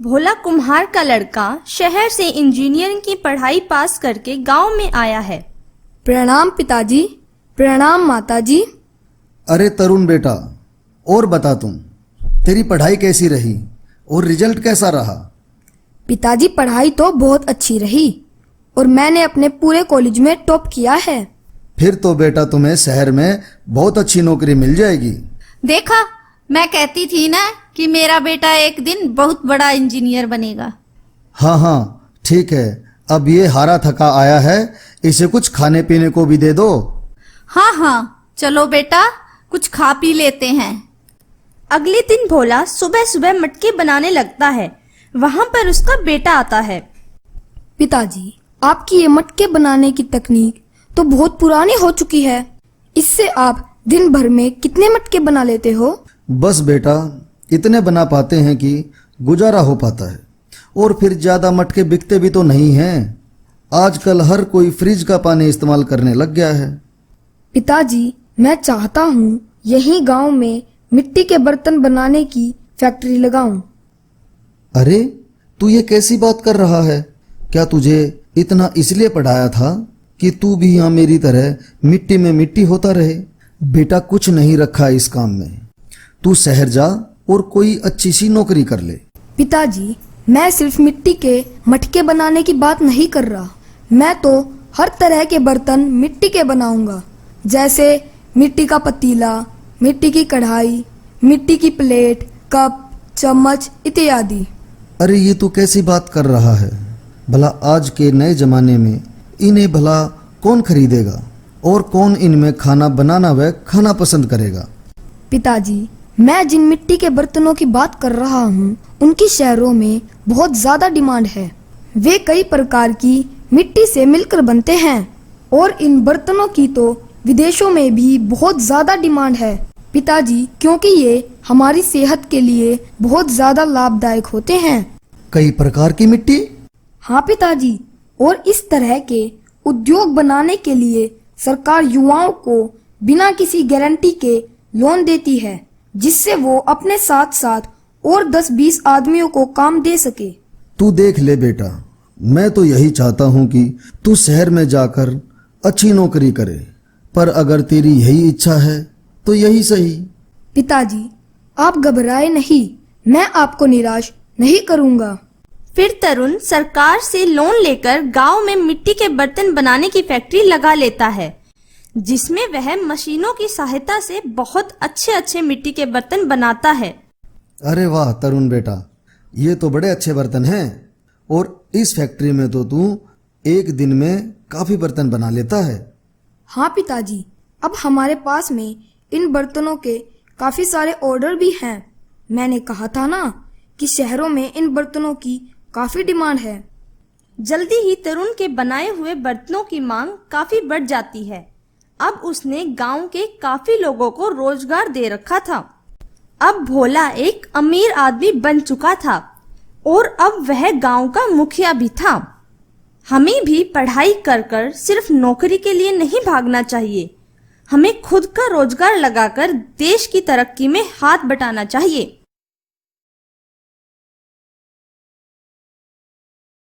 भोला कुम्हार का लड़का शहर से इंजीनियरिंग की पढ़ाई पास करके गांव में आया है। प्रणाम पिताजी। प्रणाम माताजी। अरे तरुण बेटा, और बता तेरी पढ़ाई कैसी रही और रिजल्ट कैसा रहा? पिताजी पढ़ाई तो बहुत अच्छी रही और मैंने अपने पूरे कॉलेज में टॉप किया है। फिर तो बेटा तुम्हें शहर में बहुत अच्छी नौकरी मिल जाएगी। देखा, मैं कहती थी ना कि मेरा बेटा एक दिन बहुत बड़ा इंजीनियर बनेगा। हाँ, ठीक है। अब ये हारा थका आया है, इसे कुछ खाने पीने को भी दे दो। हाँ, चलो बेटा कुछ खा पी लेते हैं। अगले दिन भोला सुबह सुबह मटके बनाने लगता है। वहाँ पर उसका बेटा आता है। पिताजी, आपकी ये मटके बनाने की तकनीक तो बहुत पुरानी हो चुकी है। इससे आप दिन भर में कितने मटके बना लेते हो? बस बेटा, इतने बना पाते हैं कि गुजारा हो पाता है, और फिर ज्यादा मटके बिकते भी तो नहीं हैं। आजकल हर कोई फ्रिज का पानी इस्तेमाल करने लग गया है। पिताजी, मैं चाहता हूँ यही गांव में मिट्टी के बर्तन बनाने की फैक्ट्री लगाऊं। अरे, तू ये कैसी बात कर रहा है? क्या तुझे इतना इसलिए पढ़ाया था कि तू भी यहाँ मेरी तरह मिट्टी में मिट्टी होता रहे? बेटा, कुछ नहीं रखा इस काम में। तू शहर जा और कोई अच्छी सी नौकरी कर ले। पिताजी, मैं सिर्फ मिट्टी के मटके बनाने की बात नहीं कर रहा। मैं तो हर तरह के बर्तन मिट्टी के बनाऊंगा, जैसे मिट्टी का पतीला, मिट्टी की कढ़ाई, मिट्टी की प्लेट, कप, चम्मच इत्यादि। अरे, ये तू कैसी बात कर रहा है? भला आज के नए जमाने में इन्हें भला कौन खरीदेगा, और कौन इनमें खाना बनाना व खाना पसंद करेगा? पिताजी, मैं जिन मिट्टी के बर्तनों की बात कर रहा हूँ उनकी शहरों में बहुत ज्यादा डिमांड है। वे कई प्रकार की मिट्टी से मिलकर बनते हैं और इन बर्तनों की तो विदेशों में भी बहुत ज्यादा डिमांड है पिताजी, क्योंकि ये हमारी सेहत के लिए बहुत ज्यादा लाभदायक होते हैं। कई प्रकार की मिट्टी? हाँ पिताजी, और इस तरह के उद्योग बनाने के लिए सरकार युवाओं को बिना किसी गारंटी के लोन देती है, जिससे वो अपने साथ साथ और 10-20 आदमियों को काम दे सके। तू देख ले बेटा, मैं तो यही चाहता हूँ कि तू शहर में जाकर अच्छी नौकरी करे, पर अगर तेरी यही इच्छा है तो यही सही। पिताजी, आप घबराए नहीं, मैं आपको निराश नहीं करूँगा। फिर तरुण सरकार से लोन लेकर गांव में मिट्टी के बर्तन बनाने की फैक्ट्री लगा लेता है, जिसमें वह मशीनों की सहायता से बहुत अच्छे अच्छे मिट्टी के बर्तन बनाता है। अरे वाह तरुण बेटा, ये तो बड़े अच्छे बर्तन हैं, और इस फैक्ट्री में तो तू एक दिन में काफी बर्तन बना लेता है। हाँ पिताजी, अब हमारे पास में इन बर्तनों के काफी सारे ऑर्डर भी हैं। मैंने कहा था ना कि शहरों में इन बर्तनों की काफी डिमांड है। जल्दी ही तरुण के बनाए हुए बर्तनों की मांग काफी बढ़ जाती है। अब उसने गांव के काफी लोगों को रोजगार दे रखा था। अब भोला एक अमीर आदमी बन चुका था और अब वह गांव का मुखिया भी था। हमें भी पढ़ाई कर कर सिर्फ नौकरी के लिए नहीं भागना चाहिए। हमें खुद का रोजगार लगाकर देश की तरक्की में हाथ बटाना चाहिए।